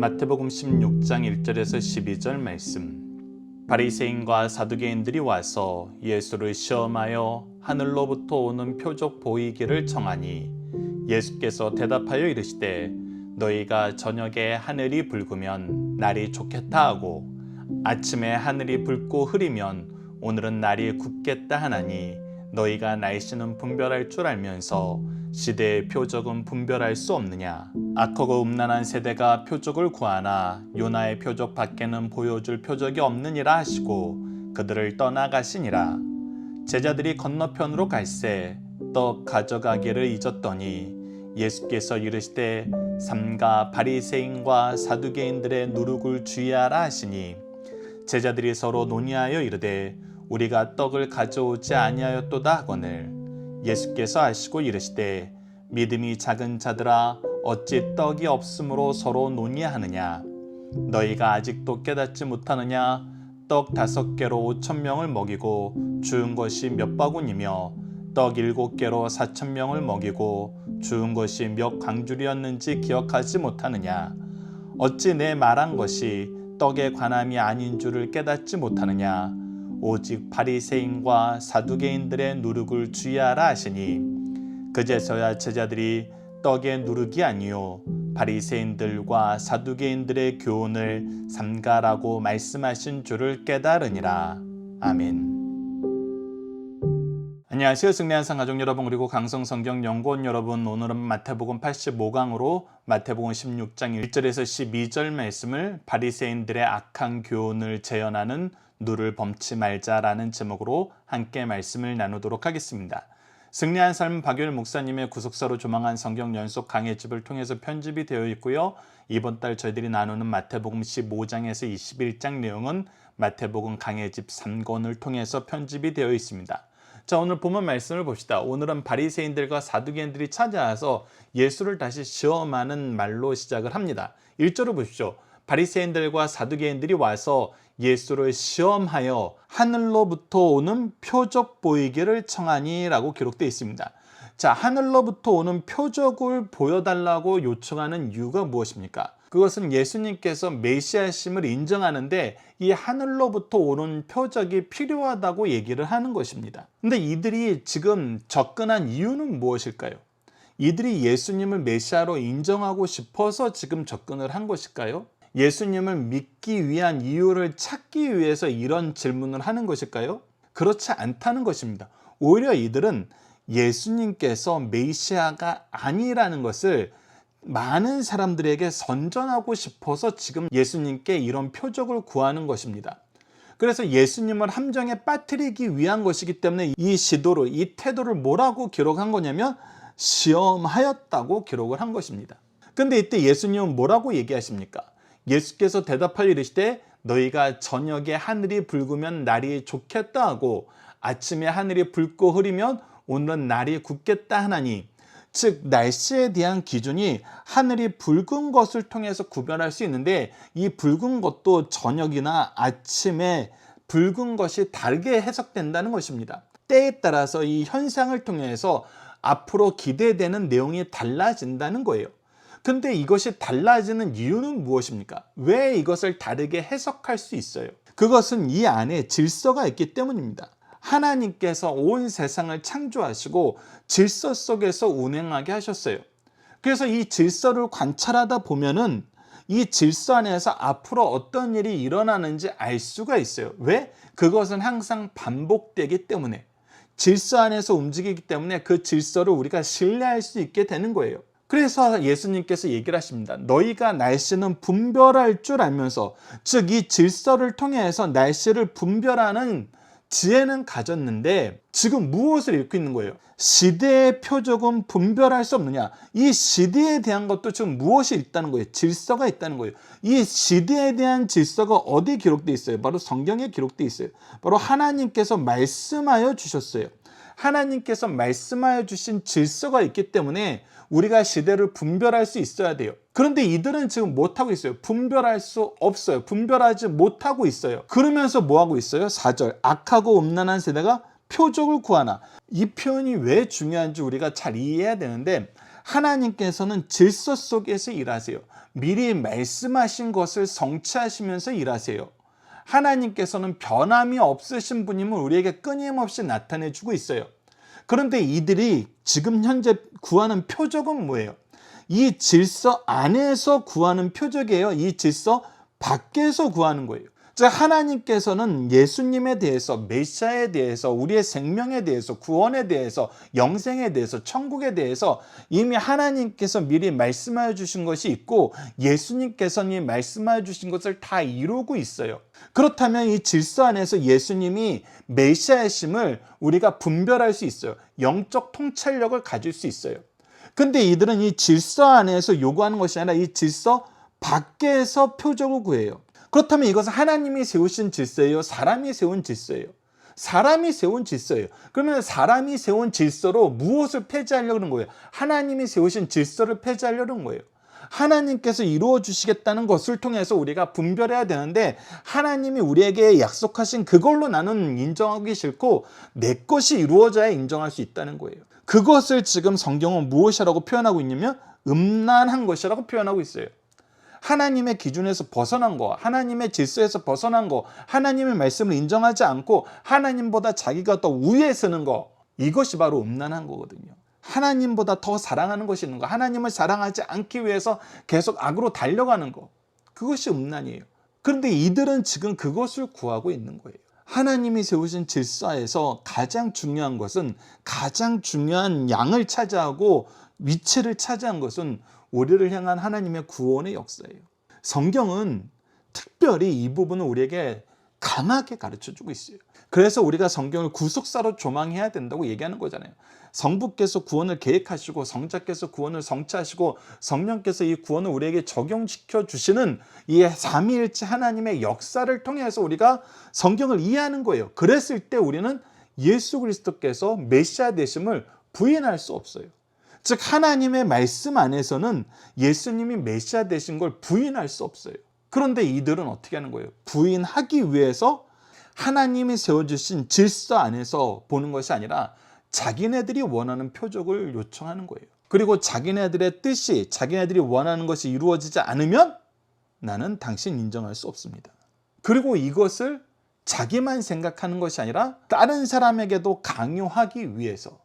마태복음 16장 1절에서 12절 말씀. 바리새인과 사두개인들이 와서 예수를 시험하여 하늘로부터 오는 표적 보이기를 청하니 예수께서 대답하여 이르시되 너희가 저녁에 하늘이 붉으면 날이 좋겠다 하고 아침에 하늘이 붉고 흐리면 오늘은 날이 굽겠다 하나니 너희가 날씨는 분별할 줄 알면서 시대의 표적은 분별할 수 없느냐. 악하고 음란한 세대가 표적을 구하나 요나의 표적 밖에는 보여줄 표적이 없느니라 하시고 그들을 떠나가시니라. 제자들이 건너편으로 갈새 떡 가져가기를 잊었더니 예수께서 이르시되 삼가 바리새인과 사두개인들의 누룩을 주의하라 하시니 제자들이 서로 논의하여 이르되 우리가 떡을 가져오지 아니하였도다 하거늘 예수께서 아시고 이르시되 믿음이 작은 자들아 어찌 떡이 없으므로 서로 논의하느냐. 너희가 아직도 깨닫지 못하느냐. 떡 5개로 5,000명을 먹이고 주운 것이 몇 바구니며 떡 7개로 4,000명을 먹이고 주운 것이 몇 광줄이었는지 기억하지 못하느냐. 어찌 내 말한 것이 떡에 관함이 아닌 줄을 깨닫지 못하느냐. 오직 바리새인과 사두개인들의 누룩을 주의하라 하시니 그제서야 제자들이 떡의 누룩이 아니요 바리새인들과 사두개인들의 교훈을 삼가라고 말씀하신 줄을 깨달으니라. 아멘. 안녕하세요. 승리한상 가족 여러분 그리고 강성성경연구원 여러분, 오늘은 마태복음 85강으로 마태복음 16장 1절에서 12절 말씀을 바리새인들의 악한 교훈을 재현하는 누를 범치 말자라는 제목으로 함께 말씀을 나누도록 하겠습니다. 승리한 삶 박유일 목사님의 구속사로 조망한 성경 연속 강해집을 통해서 편집이 되어 있고요. 이번 달 저희들이 나누는 마태복음 15장에서 21장 내용은 마태복음 강해집 3권을 통해서 편집이 되어 있습니다. 자, 오늘 본문 말씀을 봅시다. 오늘은 바리새인들과 사두개인들이 찾아와서 예수를 다시 시험하는 말로 시작을 합니다. 1절을 보십시오. 바리새인들과 사두개인들이 와서 예수를 시험하여 하늘로부터 오는 표적 보이기를 청하니 라고 기록되어 있습니다. 자, 하늘로부터 오는 표적을 보여달라고 요청하는 이유가 무엇입니까? 그것은 예수님께서 메시아심을 인정하는데 이 하늘로부터 오는 표적이 필요하다고 얘기를 하는 것입니다. 근데 이들이 지금 접근한 이유는 무엇일까요? 이들이 예수님을 메시아로 인정하고 싶어서 지금 접근을 한 것일까요? 예수님을 믿기 위한 이유를 찾기 위해서 이런 질문을 하는 것일까요? 그렇지 않다는 것입니다. 오히려 이들은 예수님께서 메시아가 아니라는 것을 많은 사람들에게 선전하고 싶어서 지금 예수님께 이런 표적을 구하는 것입니다. 그래서 예수님을 함정에 빠뜨리기 위한 것이기 때문에 이 시도를, 이 태도를 뭐라고 기록한 거냐면 시험하였다고 기록을 한 것입니다. 근데 이때 예수님은 뭐라고 얘기하십니까? 예수께서 대답하여 이르시되 너희가 저녁에 하늘이 붉으면 날이 좋겠다 하고 아침에 하늘이 붉고 흐리면 오늘은 날이 굳겠다 하나니, 즉 날씨에 대한 기준이 하늘이 붉은 것을 통해서 구별할 수 있는데 이 붉은 것도 저녁이나 아침에 붉은 것이 다르게 해석된다는 것입니다. 때에 따라서 이 현상을 통해서 앞으로 기대되는 내용이 달라진다는 거예요. 근데 이것이 달라지는 이유는 무엇입니까? 왜 이것을 다르게 해석할 수 있어요? 그것은 이 안에 질서가 있기 때문입니다. 하나님께서 온 세상을 창조하시고 질서 속에서 운행하게 하셨어요. 그래서 이 질서를 관찰하다 보면은 이 질서 안에서 앞으로 어떤 일이 일어나는지 알 수가 있어요. 왜? 그것은 항상 반복되기 때문에, 질서 안에서 움직이기 때문에 그 질서를 우리가 신뢰할 수 있게 되는 거예요. 그래서 예수님께서 얘기를 하십니다. 너희가 날씨는 분별할 줄 알면서, 즉 이 질서를 통해서 날씨를 분별하는 지혜는 가졌는데 지금 무엇을 읽고 있는 거예요? 시대의 표적은 분별할 수 없느냐. 이 시대에 대한 것도 지금 무엇이 있다는 거예요? 질서가 있다는 거예요. 이 시대에 대한 질서가 어디 기록되어 있어요? 바로 성경에 기록되어 있어요. 바로 하나님께서 말씀하여 주셨어요. 하나님께서 말씀하여 주신 질서가 있기 때문에 우리가 시대를 분별할 수 있어야 돼요. 그런데 이들은 지금 못하고 있어요. 분별할 수 없어요. 분별하지 못하고 있어요. 그러면서 뭐하고 있어요? 4절, 악하고 음란한 세대가 표적을 구하나. 이 표현이 왜 중요한지 우리가 잘 이해해야 되는데, 하나님께서는 질서 속에서 일하세요. 미리 말씀하신 것을 성취하시면서 일하세요. 하나님께서는 변함이 없으신 분임을 우리에게 끊임없이 나타내주고 있어요. 그런데 이들이 지금 현재 구하는 표적은 뭐예요? 이 질서 안에서 구하는 표적이에요. 이 질서 밖에서 구하는 거예요. 즉 하나님께서는 예수님에 대해서, 메시아에 대해서, 우리의 생명에 대해서, 구원에 대해서, 영생에 대해서, 천국에 대해서 이미 하나님께서 미리 말씀하여 주신 것이 있고 예수님께서는 이 말씀하여 주신 것을 다 이루고 있어요. 그렇다면 이 질서 안에서 예수님이 메시아이심을 우리가 분별할 수 있어요. 영적 통찰력을 가질 수 있어요. 근데 이들은 이 질서 안에서 요구하는 것이 아니라 이 질서 밖에서 표적을 구해요. 그렇다면 이것은 하나님이 세우신 질서예요? 사람이 세운 질서예요? 사람이 세운 질서예요. 그러면 사람이 세운 질서로 무엇을 폐지하려는 거예요? 하나님이 세우신 질서를 폐지하려는 거예요. 하나님께서 이루어 주시겠다는 것을 통해서 우리가 분별해야 되는데 하나님이 우리에게 약속하신 그걸로 나는 인정하기 싫고 내 것이 이루어져야 인정할 수 있다는 거예요. 그것을 지금 성경은 무엇이라고 표현하고 있냐면 음란한 것이라고 표현하고 있어요. 하나님의 기준에서 벗어난 거, 하나님의 질서에서 벗어난 거, 하나님의 말씀을 인정하지 않고 하나님보다 자기가 더 우위에 서는 거, 이것이 바로 음란한 거거든요. 하나님보다 더 사랑하는 것이 있는 거, 하나님을 사랑하지 않기 위해서 계속 악으로 달려가는 거, 그것이 음란이에요. 그런데 이들은 지금 그것을 구하고 있는 거예요. 하나님이 세우신 질서에서 가장 중요한 것은, 가장 중요한 양을 차지하고 위치를 차지한 것은 우리를 향한 하나님의 구원의 역사예요. 성경은 특별히 이 부분을 우리에게 강하게 가르쳐주고 있어요. 그래서 우리가 성경을 구속사로 조망해야 된다고 얘기하는 거잖아요. 성부께서 구원을 계획하시고 성자께서 구원을 성취하시고 성령께서 이 구원을 우리에게 적용시켜 주시는 이 삼위일체 하나님의 역사를 통해서 우리가 성경을 이해하는 거예요. 그랬을 때 우리는 예수 그리스도께서 메시아 되심을 부인할 수 없어요. 즉 하나님의 말씀 안에서는 예수님이 메시아 되신 걸 부인할 수 없어요. 그런데 이들은 어떻게 하는 거예요? 부인하기 위해서 하나님이 세워주신 질서 안에서 보는 것이 아니라 자기네들이 원하는 표적을 요청하는 거예요. 그리고 자기네들의 뜻이, 자기네들이 원하는 것이 이루어지지 않으면 나는 당신 인정할 수 없습니다. 그리고 이것을 자기만 생각하는 것이 아니라 다른 사람에게도 강요하기 위해서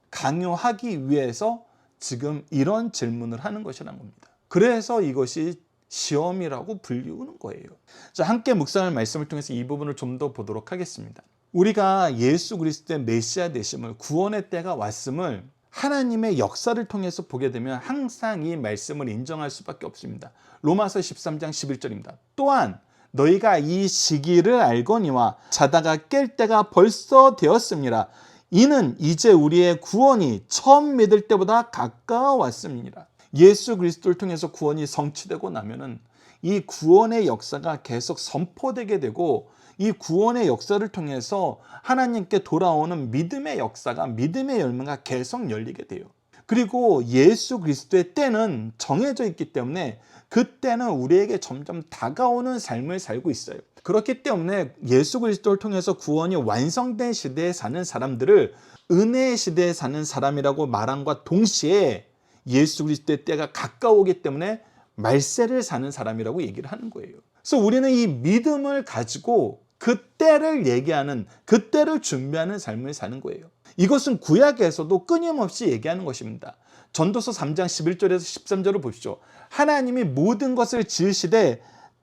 지금 이런 질문을 하는 것이라는 겁니다. 그래서 이것이 시험이라고 불리우는 거예요. 자, 함께 묵상할 말씀을 통해서 이 부분을 좀 더 보도록 하겠습니다. 우리가 예수 그리스도의 메시아 되심을, 구원의 때가 왔음을 하나님의 역사를 통해서 보게 되면 항상 이 말씀을 인정할 수밖에 없습니다. 로마서 13장 11절입니다. 또한 너희가 이 시기를 알거니와 자다가 깰 때가 벌써 되었습니다. 이는 이제 우리의 구원이 처음 믿을 때보다 가까워왔습니다. 예수 그리스도를 통해서 구원이 성취되고 나면은 이 구원의 역사가 계속 선포되게 되고 이 구원의 역사를 통해서 하나님께 돌아오는 믿음의 역사가, 믿음의 열매가 계속 열리게 돼요. 그리고 예수 그리스도의 때는 정해져 있기 때문에 그 때는 우리에게 점점 다가오는 삶을 살고 있어요. 그렇기 때문에 예수 그리스도를 통해서 구원이 완성된 시대에 사는 사람들을 은혜의 시대에 사는 사람이라고 말함과 동시에 예수 그리스도의 때가 가까우기 때문에 말세를 사는 사람이라고 얘기를 하는 거예요. 그래서 우리는 이 믿음을 가지고 그 때를 얘기하는, 그 때를 준비하는 삶을 사는 거예요. 이것은 구약에서도 끊임없이 얘기하는 것입니다. 전도서 3장 11절에서 13절을 보십시오. 하나님이 모든 것을 지으시되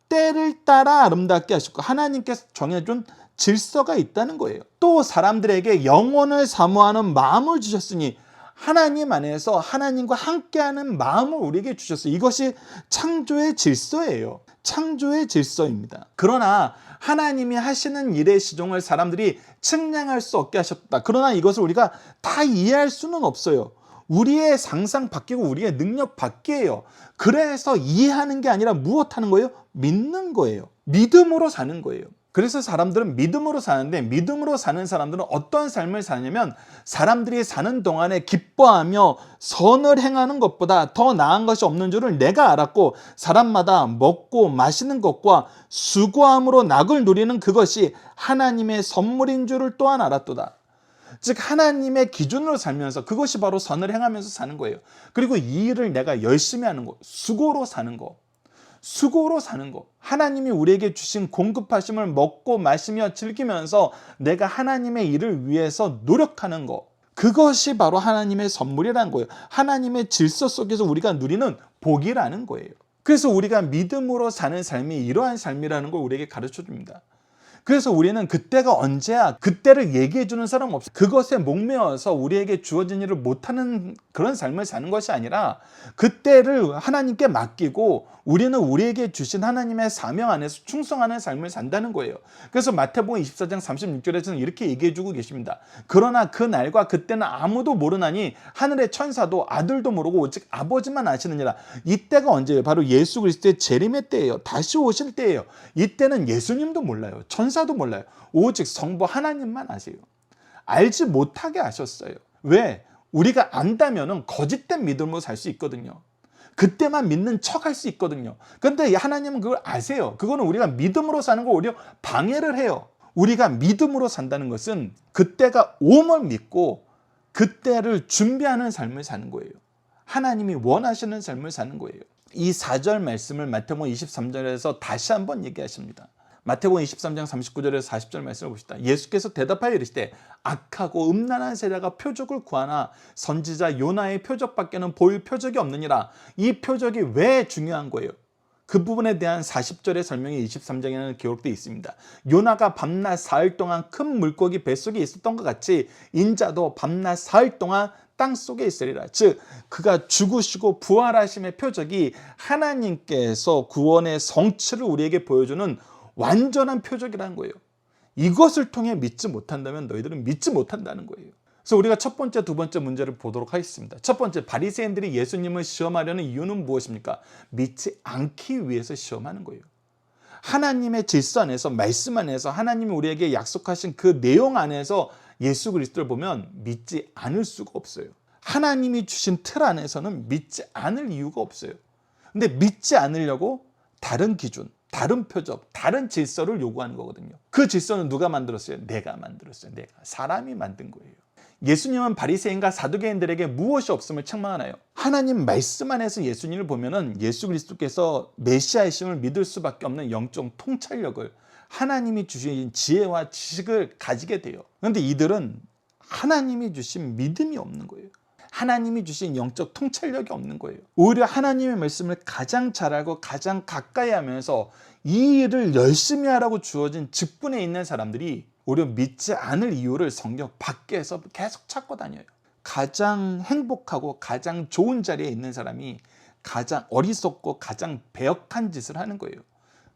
때를 따라 아름답게 하셨고 하나님께서 정해준 질서가 있다는 거예요. 또 사람들에게 영혼을 사모하는 마음을 주셨으니 하나님 안에서 하나님과 함께하는 마음을 우리에게 주셨어요. 이것이 창조의 질서예요. 창조의 질서입니다. 그러나 하나님이 하시는 일의 시종을 사람들이 측량할 수 없게 하셨다. 그러나 이것을 우리가 다 이해할 수는 없어요. 우리의 상상 밖이고 우리의 능력 밖이에요. 그래서 이해하는 게 아니라 무엇하는 거예요? 믿는 거예요. 믿음으로 사는 거예요. 그래서 사람들은 믿음으로 사는데, 믿음으로 사는 사람들은 어떤 삶을 사냐면 사람들이 사는 동안에 기뻐하며 선을 행하는 것보다 더 나은 것이 없는 줄을 내가 알았고 사람마다 먹고 마시는 것과 수고함으로 낙을 누리는 그것이 하나님의 선물인 줄을 또한 알았도다. 즉 하나님의 기준으로 살면서 그것이 바로 선을 행하면서 사는 거예요. 그리고 이 일을 내가 열심히 하는 거, 수고로 사는 거. 수고로 사는 거. 하나님이 우리에게 주신 공급하심을 먹고 마시며 즐기면서 내가 하나님의 일을 위해서 노력하는 거. 그것이 바로 하나님의 선물이라는 거예요. 하나님의 질서 속에서 우리가 누리는 복이라는 거예요. 그래서 우리가 믿음으로 사는 삶이 이러한 삶이라는 걸 우리에게 가르쳐 줍니다. 그래서 우리는 그때가 언제야, 그때를 얘기해 주는 사람 없어. 그것에 목매어서 우리에게 주어진 일을 못하는 그런 삶을 사는 것이 아니라 그때를 하나님께 맡기고 우리는 우리에게 주신 하나님의 사명 안에서 충성하는 삶을 산다는 거예요. 그래서 마태복음 24장 36절에서는 이렇게 얘기해 주고 계십니다. 그러나 그 날과 그때는 아무도 모르나니 하늘의 천사도 아들도 모르고 오직 아버지만 아시느니라. 이때가 언제예요? 바로 예수 그리스도의 재림의 때예요. 다시 오실 때예요. 이때는 예수님도 몰라요. 천사도 몰라요. 오직 성부 하나님만 아세요. 알지 못하게 하셨어요. 왜? 우리가 안다면은 거짓된 믿음으로 살 수 있거든요. 그때만 믿는 척 할 수 있거든요. 그런데 하나님은 그걸 아세요. 그거는 우리가 믿음으로 사는 걸 오히려 방해를 해요. 우리가 믿음으로 산다는 것은 그때가 오을 믿고 그때를 준비하는 삶을 사는 거예요. 하나님이 원하시는 삶을 사는 거예요. 이 4절 말씀을 마태복음 23절에서 다시 한번 얘기하십니다. 마태복음 23장 39절에서 40절 말씀을 봅시다. 예수께서 대답하여 이르시되 악하고 음란한 세자가 표적을 구하나 선지자 요나의 표적밖에는 보일 표적이 없느니라. 이 표적이 왜 중요한 거예요? 그 부분에 대한 40절의 설명이 23장에는 기록되어 있습니다. 요나가 밤낮 사흘 동안 큰 물고기 뱃속에 있었던 것 같이 인자도 밤낮 사흘 동안 땅속에 있으리라. 즉 그가 죽으시고 부활하심의 표적이 하나님께서 구원의 성취를 우리에게 보여주는 완전한 표적이라는 거예요. 이것을 통해 믿지 못한다면 너희들은 믿지 못한다는 거예요. 그래서 우리가 첫 번째, 두 번째 문제를 보도록 하겠습니다. 첫 번째, 바리새인들이 예수님을 시험하려는 이유는 무엇입니까? 믿지 않기 위해서 시험하는 거예요. 하나님의 질서 안에서, 말씀 안에서 하나님이 우리에게 약속하신 그 내용 안에서 예수 그리스도를 보면 믿지 않을 수가 없어요. 하나님이 주신 틀 안에서는 믿지 않을 이유가 없어요. 근데 믿지 않으려고 다른 기준, 다른 표적, 다른 질서를 요구하는 거거든요. 그 질서는 누가 만들었어요? 내가 만들었어요. 내가. 사람이 만든 거예요. 예수님은 바리새인과 사두개인들에게 무엇이 없음을 책망하나요? 하나님 말씀 안에서 예수님을 보면은 예수 그리스도께서 메시아이심을 믿을 수밖에 없는 영적 통찰력을, 하나님이 주신 지혜와 지식을 가지게 돼요. 그런데 이들은 하나님이 주신 믿음이 없는 거예요. 하나님이 주신 영적 통찰력이 없는 거예요. 오히려 하나님의 말씀을 가장 잘 알고 가장 가까이 하면서 이 일을 열심히 하라고 주어진 직분에 있는 사람들이 오히려 믿지 않을 이유를 성경 밖에서 계속 찾고 다녀요. 가장 행복하고 가장 좋은 자리에 있는 사람이 가장 어리석고 가장 배역한 짓을 하는 거예요.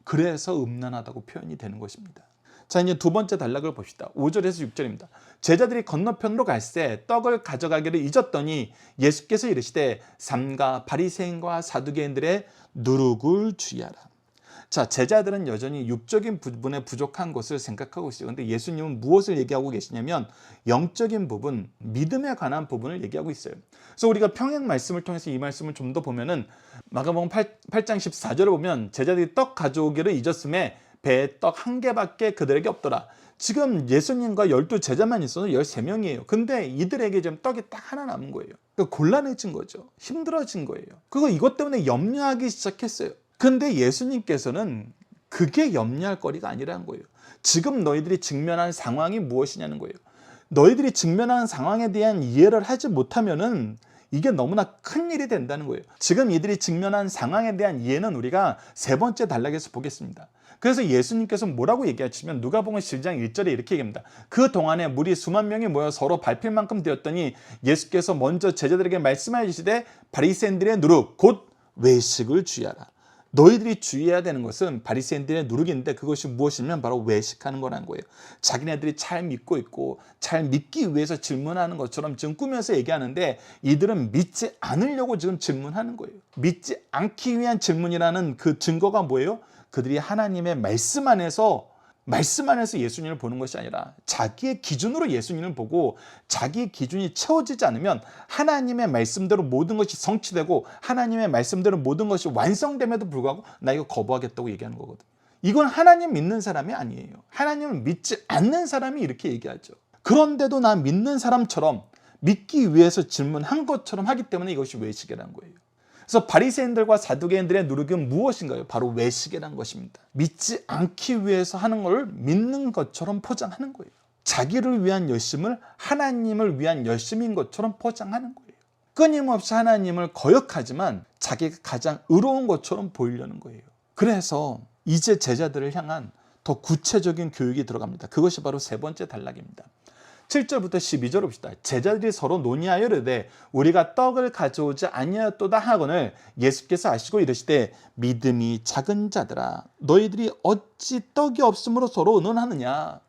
그래서 음란하다고 표현이 되는 것입니다. 자, 이제 두 번째 단락을 봅시다. 5절에서 6절입니다. 제자들이 건너편으로 갈새 떡을 가져가기를 잊었더니 예수께서 이르시되 삼가 바리새인과 사두개인들의 누룩을 주의하라. 자, 제자들은 여전히 육적인 부분에 부족한 것을 생각하고 있어요. 그런데 예수님은 무엇을 얘기하고 계시냐면 영적인 부분, 믿음에 관한 부분을 얘기하고 있어요. 그래서 우리가 평행 말씀을 통해서 이 말씀을 좀 더 보면은 마가복음 8장 14절을 보면 제자들이 떡 가져오기를 잊었음에 배에 떡 한 개밖에 그들에게 없더라. 지금 예수님과 12 제자만 있어서 13명이에요. 근데 이들에게 지금 떡이 딱 하나 남은 거예요. 그러니까 곤란해진 거죠. 힘들어진 거예요. 그리고 이것 때문에 염려하기 시작했어요. 근데 예수님께서는 그게 염려할 거리가 아니라는 거예요. 지금 너희들이 직면한 상황이 무엇이냐는 거예요. 너희들이 직면한 상황에 대한 이해를 하지 못하면은 이게 너무나 큰 일이 된다는 거예요. 지금 이들이 직면한 상황에 대한 이해는 우리가 세 번째 단락에서 보겠습니다. 그래서 예수님께서 뭐라고 얘기하시면 누가복음 10장 1절에 이렇게 얘기합니다. 그 동안에 무리 수만 명이 모여 서로 밟힐 만큼 되었더니 예수께서 먼저 제자들에게 말씀하여 주시되 바리새인들의 누룩 곧 외식을 주의하라. 너희들이 주의해야 되는 것은 바리새인들의 누룩인데 그것이 무엇이면 바로 외식하는 거라는 거예요. 자기네들이 잘 믿고 있고 잘 믿기 위해서 질문하는 것처럼 지금 꾸며서 얘기하는데 이들은 믿지 않으려고 지금 질문하는 거예요. 믿지 않기 위한 질문이라는 그 증거가 뭐예요? 그들이 하나님의 말씀 안에서 예수님을 보는 것이 아니라 자기의 기준으로 예수님을 보고 자기의 기준이 채워지지 않으면 하나님의 말씀대로 모든 것이 성취되고 하나님의 말씀대로 모든 것이 완성됨에도 불구하고 나 이거 거부하겠다고 얘기하는 거거든요. 이건 하나님 믿는 사람이 아니에요. 하나님을 믿지 않는 사람이 이렇게 얘기하죠. 그런데도 나 믿는 사람처럼 믿기 위해서 질문한 것처럼 하기 때문에 이것이 외식이라는 거예요. 그래서 바리새인들과 사두개인들의 누룩은 무엇인가요? 바로 외식이라는 것입니다. 믿지 않기 위해서 하는 걸 믿는 것처럼 포장하는 거예요. 자기를 위한 열심을 하나님을 위한 열심인 것처럼 포장하는 거예요. 끊임없이 하나님을 거역하지만 자기가 가장 의로운 것처럼 보이려는 거예요. 그래서 이제 제자들을 향한 더 구체적인 교육이 들어갑니다. 그것이 바로 세 번째 단락입니다. 7절부터 12절 봅시다. 제자들이 서로 논의하여 이르되 우리가 떡을 가져오지 아니하였도다 하거늘 예수께서 아시고 이르시되 믿음이 작은 자들아 너희들이 어찌 떡이 없으므로 서로 의논하느냐.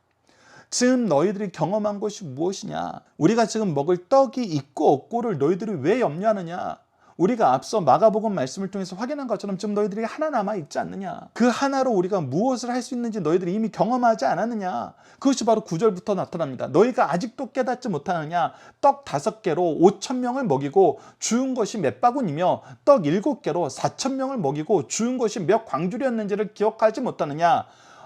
지금 너희들이 경험한 것이 무엇이냐. 우리가 지금 먹을 떡이 있고 없고를 너희들이 왜 염려하느냐. 우리가 앞서 마가복음 말씀을 통해서 확인한 것처럼 지금 너희들이 하나 남아있지 않느냐. 그 하나로 우리가 무엇을 할 수 있는지 너희들이 이미 경험하지 않았느냐. 그것이 바로 9절부터 나타납니다. 너희가 아직도 깨닫지 못하느냐. 떡 5개로 5,000명을 먹이고 주운 것이 몇 바구니며 떡 7개로 4,000명을 먹이고 주운 것이 몇 광줄이었는지를 기억하지 못하느냐.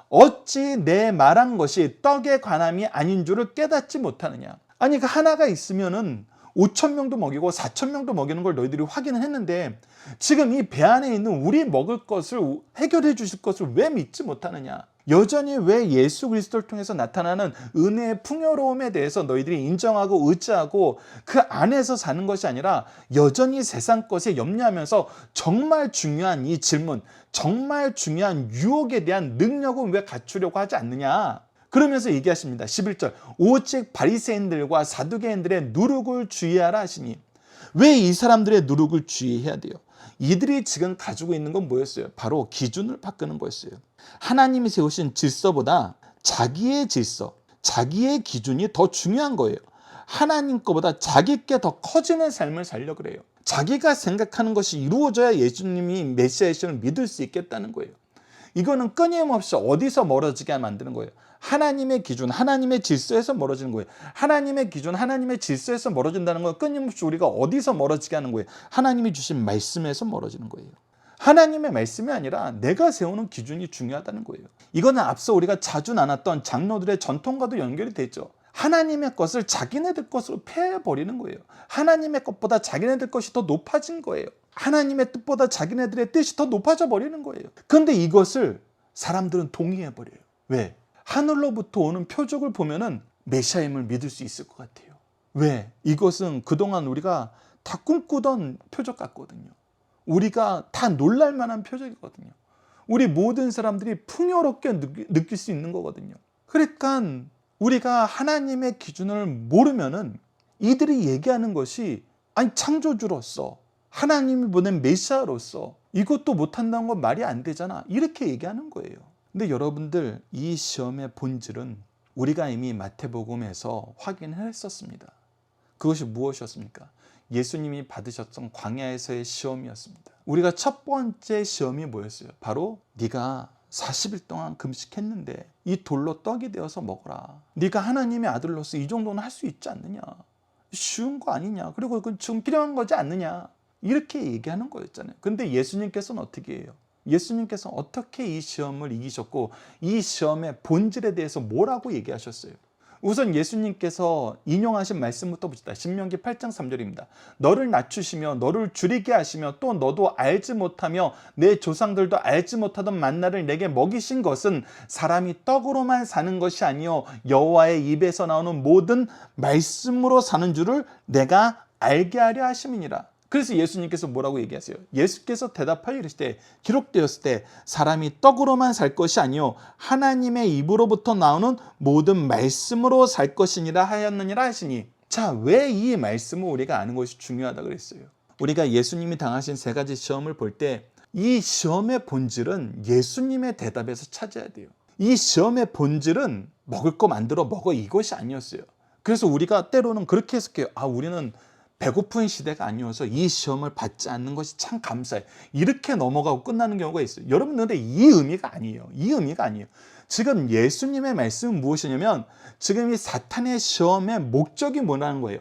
어찌 내 말한 것이 떡의 관함이 아닌 줄을 깨닫지 못하느냐. 아니 그 하나가 있으면은 5,000명도 먹이고 4,000명도 먹이는 걸 너희들이 확인을 했는데 지금 이 배 안에 있는 우리 먹을 것을 해결해 주실 것을 왜 믿지 못하느냐. 여전히 왜 예수 그리스도를 통해서 나타나는 은혜의 풍요로움에 대해서 너희들이 인정하고 의지하고 그 안에서 사는 것이 아니라 여전히 세상 것에 염려하면서 정말 중요한 이 질문, 정말 중요한 유혹에 대한 능력은 왜 갖추려고 하지 않느냐. 그러면서 얘기하십니다. 11절 오직 바리새인들과 사두개인들의 누룩을 주의하라 하시니. 왜 이 사람들의 누룩을 주의해야 돼요? 이들이 지금 가지고 있는 건 뭐였어요? 바로 기준을 바꾸는 거였어요. 하나님이 세우신 질서보다 자기의 질서, 자기의 기준이 더 중요한 거예요. 하나님 거보다 자기께 더 커지는 삶을 살려고 그래요. 자기가 생각하는 것이 이루어져야 예수님이 메시아이심을 믿을 수 있겠다는 거예요. 이거는 끊임없이 어디서 멀어지게 만드는 거예요. 하나님의 기준, 하나님의 질서에서 멀어지는 거예요. 하나님의 기준, 하나님의 질서에서 멀어진다는 건 끊임없이 우리가 어디서 멀어지게 하는 거예요. 하나님이 주신 말씀에서 멀어지는 거예요. 하나님의 말씀이 아니라 내가 세우는 기준이 중요하다는 거예요. 이거는 앞서 우리가 자주 나눴던 장로들의 전통과도 연결이 되죠. 하나님의 것을 자기네들 것으로 패해버리는 거예요. 하나님의 것보다 자기네들 것이 더 높아진 거예요. 하나님의 뜻보다 자기네들의 뜻이 더 높아져 버리는 거예요. 그런데 이것을 사람들은 동의해버려요. 왜? 하늘로부터 오는 표적을 보면은 메시아임을 믿을 수 있을 것 같아요. 왜? 이것은 그동안 우리가 다 꿈꾸던 표적 같거든요. 우리가 다 놀랄 만한 표적이거든요. 우리 모든 사람들이 풍요롭게 느낄 수 있는 거거든요. 그러니까 우리가 하나님의 기준을 모르면은 이들이 얘기하는 것이 아니 창조주로서 하나님이 보낸 메시아로서 이것도 못한다는 건 말이 안 되잖아. 이렇게 얘기하는 거예요. 근데 여러분들 이 시험의 본질은 우리가 이미 마태복음에서 확인했었습니다. 그것이 무엇이었습니까? 예수님이 받으셨던 광야에서의 시험이었습니다. 우리가 첫 번째 시험이 뭐였어요? 바로 네가 40일 동안 금식했는데 이 돌로 떡이 되어서 먹어라. 네가 하나님의 아들로서 이 정도는 할 수 있지 않느냐. 쉬운 거 아니냐. 그리고 그건 지금 필요한 거지 않느냐. 이렇게 얘기하는 거였잖아요. 근데 예수님께서는 어떻게 해요? 예수님께서는 어떻게 이 시험을 이기셨고 이 시험의 본질에 대해서 뭐라고 얘기하셨어요? 우선 예수님께서 인용하신 말씀부터 봅시다. 신명기 8장 3절입니다. 너를 낮추시며 너를 줄이게 하시며 또 너도 알지 못하며 내 조상들도 알지 못하던 만나를 내게 먹이신 것은 사람이 떡으로만 사는 것이 아니요 여호와의 입에서 나오는 모든 말씀으로 사는 줄을 내가 알게 하려 하심이니라. 그래서 예수님께서 뭐라고 얘기하세요? 예수께서 대답하여 이르시되 기록되었을 때 사람이 떡으로만 살 것이 아니요 하나님의 입으로부터 나오는 모든 말씀으로 살 것이니라 하였느니라 하시니. 자, 왜 이 말씀을 우리가 아는 것이 중요하다 그랬어요? 우리가 예수님이 당하신 세 가지 시험을 볼 때 이 시험의 본질은 예수님의 대답에서 찾아야 돼요. 이 시험의 본질은 먹을 거 만들어 먹어 이것이 아니었어요. 그래서 우리가 때로는 그렇게 해석해요. 우리는 배고픈 시대가 아니어서 이 시험을 받지 않는 것이 참 감사해. 이렇게 넘어가고 끝나는 경우가 있어요. 여러분, 근데 이 의미가 아니에요. 이 의미가 아니에요. 지금 예수님의 말씀은 무엇이냐면 지금 이 사탄의 시험의 목적이 뭐라는 거예요.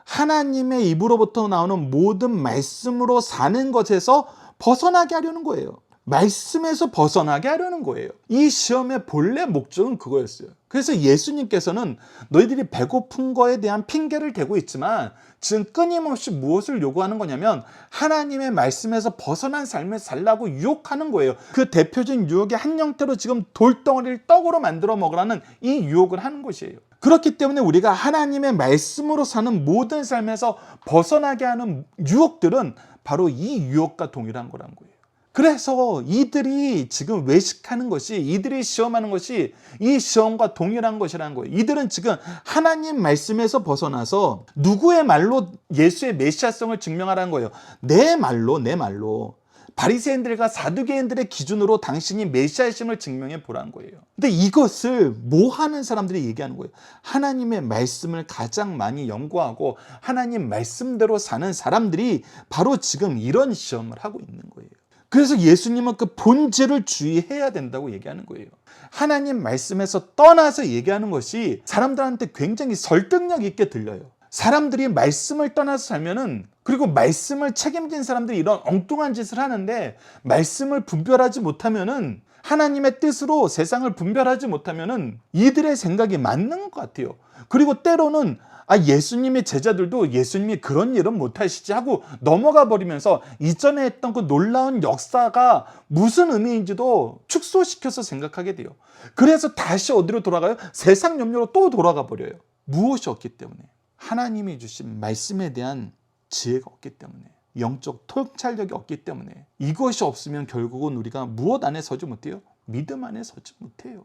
하나님의 입으로부터 나오는 모든 말씀으로 사는 것에서 벗어나게 하려는 거예요. 말씀에서 벗어나게 하려는 거예요. 이 시험의 본래 목적은 그거였어요. 그래서 예수님께서는 너희들이 배고픈 거에 대한 핑계를 대고 있지만 지금 끊임없이 무엇을 요구하는 거냐면 하나님의 말씀에서 벗어난 삶을 살라고 유혹하는 거예요. 그 대표적인 유혹의 한 형태로 지금 돌덩어리를 떡으로 만들어 먹으라는 이 유혹을 하는 것이에요. 그렇기 때문에 우리가 하나님의 말씀으로 사는 모든 삶에서 벗어나게 하는 유혹들은 바로 이 유혹과 동일한 거란 거예요. 그래서 이들이 지금 외식하는 것이, 이들이 시험하는 것이 이 시험과 동일한 것이라는 거예요. 이들은 지금 하나님 말씀에서 벗어나서 누구의 말로 예수의 메시아성을 증명하라는 거예요. 내 말로 바리새인들과 사두개인들의 기준으로 당신이 메시아심을 증명해 보라는 거예요. 근데 이것을 뭐 하는 사람들이 얘기하는 거예요? 하나님의 말씀을 가장 많이 연구하고 하나님 말씀대로 사는 사람들이 바로 지금 이런 시험을 하고 있는 거예요. 그래서 예수님은 그 본질을 주의해야 된다고 얘기하는 거예요. 하나님 말씀에서 떠나서 얘기하는 것이 사람들한테 굉장히 설득력 있게 들려요. 사람들이 말씀을 떠나서 살면은, 그리고 말씀을 책임진 사람들이 이런 엉뚱한 짓을 하는데 말씀을 분별하지 못하면은, 하나님의 뜻으로 세상을 분별하지 못하면은 이들의 생각이 맞는 것 같아요. 그리고 때로는 예수님의 제자들도 예수님이 그런 일은 못하시지 하고 넘어가 버리면서 이전에 했던 그 놀라운 역사가 무슨 의미인지도 축소시켜서 생각하게 돼요. 그래서 다시 어디로 돌아가요? 세상 염려로 또 돌아가 버려요. 무엇이 없기 때문에? 하나님이 주신 말씀에 대한 지혜가 없기 때문에, 영적 통찰력이 없기 때문에. 이것이 없으면 결국은 우리가 무엇 안에 서지 못해요? 믿음 안에 서지 못해요.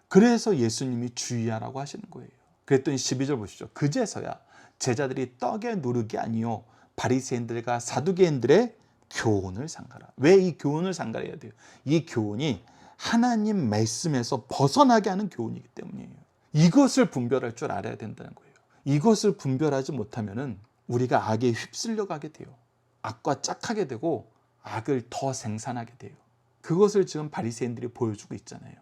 그래서 예수님이 주의하라고 하시는 거예요. 그랬더니 12절 보시죠. 그제서야 제자들이 떡에 누르기 아니요 바리새인들과 사두개인들의 교훈을 삼가라. 왜 이 교훈을 삼가해야 돼요? 이 교훈이 하나님 말씀에서 벗어나게 하는 교훈이기 때문이에요. 이것을 분별할 줄 알아야 된다는 거예요. 이것을 분별하지 못하면은 우리가 악에 휩쓸려 가게 돼요. 악과 짝하게 되고 악을 더 생산하게 돼요. 그것을 지금 바리새인들이 보여주고 있잖아요.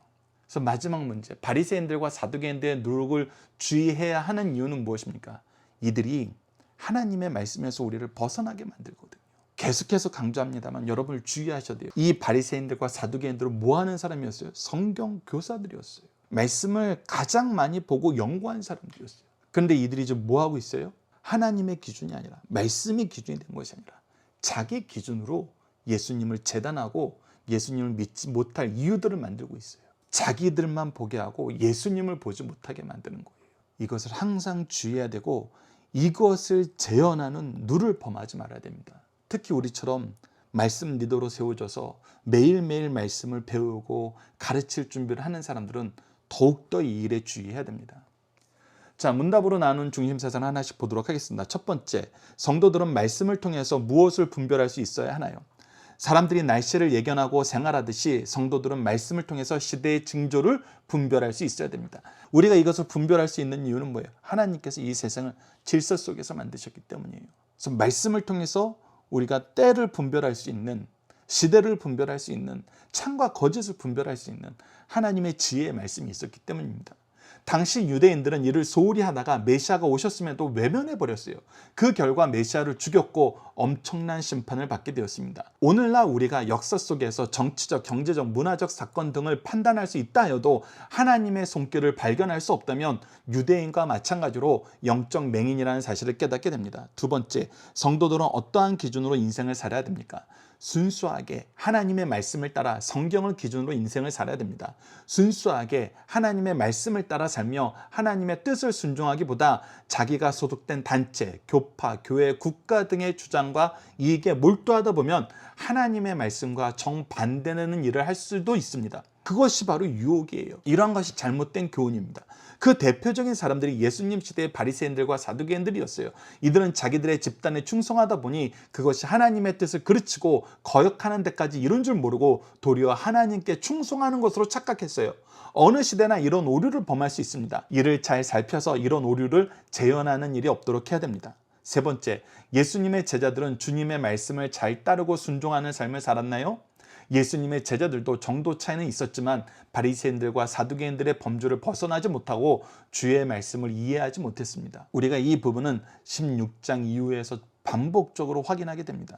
그래서 마지막 문제, 바리새인들과 사두개인들의 누룩을 주의해야 하는 이유는 무엇입니까? 이들이 하나님의 말씀에서 우리를 벗어나게 만들거든요. 계속해서 강조합니다만 여러분을 주의하셔야 돼요. 이 바리새인들과 사두개인들은 뭐 하는 사람이었어요? 성경 교사들이었어요. 말씀을 가장 많이 보고 연구한 사람들이었어요. 그런데 이들이 지금 뭐 하고 있어요? 하나님의 기준이 아니라, 말씀이 기준이 된 것이 아니라 자기 기준으로 예수님을 재단하고 예수님을 믿지 못할 이유들을 만들고 있어요. 자기들만 보게 하고 예수님을 보지 못하게 만드는 거예요. 이것을 항상 주의해야 되고 이것을 재현하는 누를 범하지 말아야 됩니다. 특히 우리처럼 말씀 리더로 세워져서 매일매일 말씀을 배우고 가르칠 준비를 하는 사람들은 더욱더 이 일에 주의해야 됩니다. 자, 문답으로 나눈 중심사상 하나씩 보도록 하겠습니다. 첫 번째, 성도들은 말씀을 통해서 무엇을 분별할 수 있어야 하나요? 사람들이 날씨를 예견하고 생활하듯이 성도들은 말씀을 통해서 시대의 징조를 분별할 수 있어야 됩니다. 우리가 이것을 분별할 수 있는 이유는 뭐예요? 하나님께서 이 세상을 질서 속에서 만드셨기 때문이에요. 그래서 말씀을 통해서 우리가 때를 분별할 수 있는, 시대를 분별할 수 있는, 참과 거짓을 분별할 수 있는 하나님의 지혜의 말씀이 있었기 때문입니다. 당시 유대인들은 이를 소홀히 하다가 메시아가 오셨음에도 외면해 버렸어요. 그 결과 메시아를 죽였고 엄청난 심판을 받게 되었습니다. 오늘날 우리가 역사 속에서 정치적, 경제적, 문화적 사건 등을 판단할 수 있다 해도 하나님의 손길을 발견할 수 없다면 유대인과 마찬가지로 영적 맹인이라는 사실을 깨닫게 됩니다. 두 번째, 성도들은 어떠한 기준으로 인생을 살아야 됩니까? 순수하게 하나님의 말씀을 따라 성경을 기준으로 인생을 살아야 됩니다. 순수하게 하나님의 말씀을 따라 살며 하나님의 뜻을 순종하기보다 자기가 소속된 단체, 교파, 교회, 국가 등의 주장과 이익에 몰두하다 보면 하나님의 말씀과 정반대되는 일을 할 수도 있습니다. 그것이 바로 유혹이에요. 이러한 것이 잘못된 교훈입니다. 그 대표적인 사람들이 예수님 시대의 바리새인들과 사두개인들이었어요. 이들은 자기들의 집단에 충성하다 보니 그것이 하나님의 뜻을 그르치고 거역하는 데까지 이룬 줄 모르고 도리어 하나님께 충성하는 것으로 착각했어요. 어느 시대나 이런 오류를 범할 수 있습니다. 이를 잘 살펴서 이런 오류를 재현하는 일이 없도록 해야 됩니다. 세 번째, 예수님의 제자들은 주님의 말씀을 잘 따르고 순종하는 삶을 살았나요? 예수님의 제자들도 정도 차이는 있었지만 바리새인들과 사두개인들의 범주를 벗어나지 못하고 주의 말씀을 이해하지 못했습니다. 우리가 이 부분은 16장 이후에서 반복적으로 확인하게 됩니다.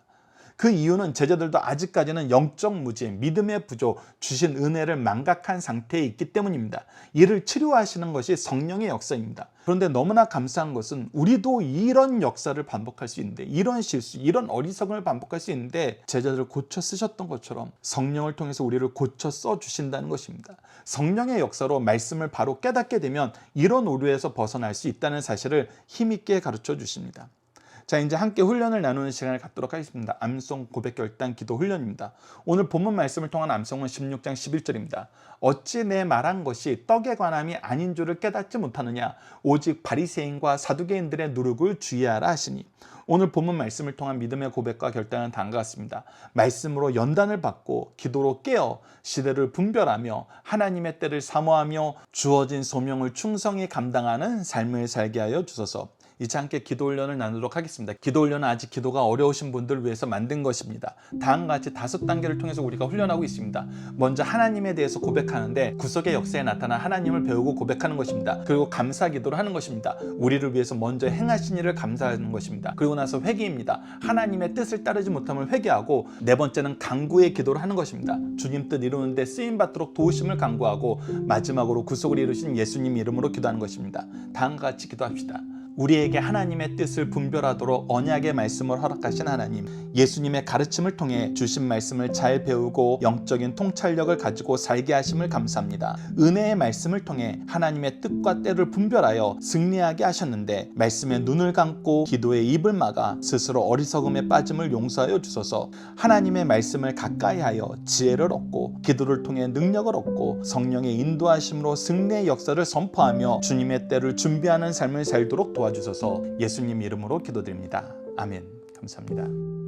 그 이유는 제자들도 아직까지는 영적 무지, 믿음의 부족, 주신 은혜를 망각한 상태에 있기 때문입니다. 이를 치료하시는 것이 성령의 역사입니다. 그런데 너무나 감사한 것은 우리도 이런 역사를 반복할 수 있는데, 이런 실수, 이런 어리석음을 반복할 수 있는데 제자들을 고쳐 쓰셨던 것처럼 성령을 통해서 우리를 고쳐 써주신다는 것입니다. 성령의 역사로 말씀을 바로 깨닫게 되면 이런 오류에서 벗어날 수 있다는 사실을 힘있게 가르쳐 주십니다. 자, 이제 함께 훈련을 나누는 시간을 갖도록 하겠습니다. 암송 고백 결단 기도 훈련입니다. 오늘 본문 말씀을 통한 암송은 16장 11절입니다. 어찌 내 말한 것이 떡에 관함이 아닌 줄을 깨닫지 못하느냐, 오직 바리새인과 사두개인들의 누룩을 주의하라 하시니. 오늘 본문 말씀을 통한 믿음의 고백과 결단은 다음과 같습니다. 말씀으로 연단을 받고 기도로 깨어 시대를 분별하며 하나님의 때를 사모하며 주어진 소명을 충성히 감당하는 삶을 살게 하여 주소서. 이제 함께 기도 훈련을 나누도록 하겠습니다. 기도 훈련은 아직 기도가 어려우신 분들을 위해서 만든 것입니다. 다음과 같이 5단계를 통해서 우리가 훈련하고 있습니다. 먼저 하나님에 대해서 고백하는데 구속의 역사에 나타난 하나님을 배우고 고백하는 것입니다. 그리고 감사 기도를 하는 것입니다. 우리를 위해서 먼저 행하신 일을 감사하는 것입니다. 그리고 나서 회개입니다. 하나님의 뜻을 따르지 못함을 회개하고, 네 번째는 간구의 기도를 하는 것입니다. 주님 뜻 이루는데 쓰임받도록 도우심을 간구하고, 마지막으로 구속을 이루신 예수님 이름으로 기도하는 것입니다. 다음과 같이 기도합시다. 우리에게 하나님의 뜻을 분별하도록 언약의 말씀을 허락하신 하나님, 예수님의 가르침을 통해 주신 말씀을 잘 배우고 영적인 통찰력을 가지고 살게 하심을 감사합니다. 은혜의 말씀을 통해 하나님의 뜻과 때를 분별하여 승리하게 하셨는데, 말씀에 눈을 감고 기도의 입을 막아 스스로 어리석음에 빠짐을 용서하여 주소서. 하나님의 말씀을 가까이 하여 지혜를 얻고 기도를 통해 능력을 얻고 성령의 인도하심으로 승리의 역사를 선포하며 주님의 때를 준비하는 삶을 살도록 도와주소서. 예수님 이름으로 기도드립니다. 아멘. 감사합니다.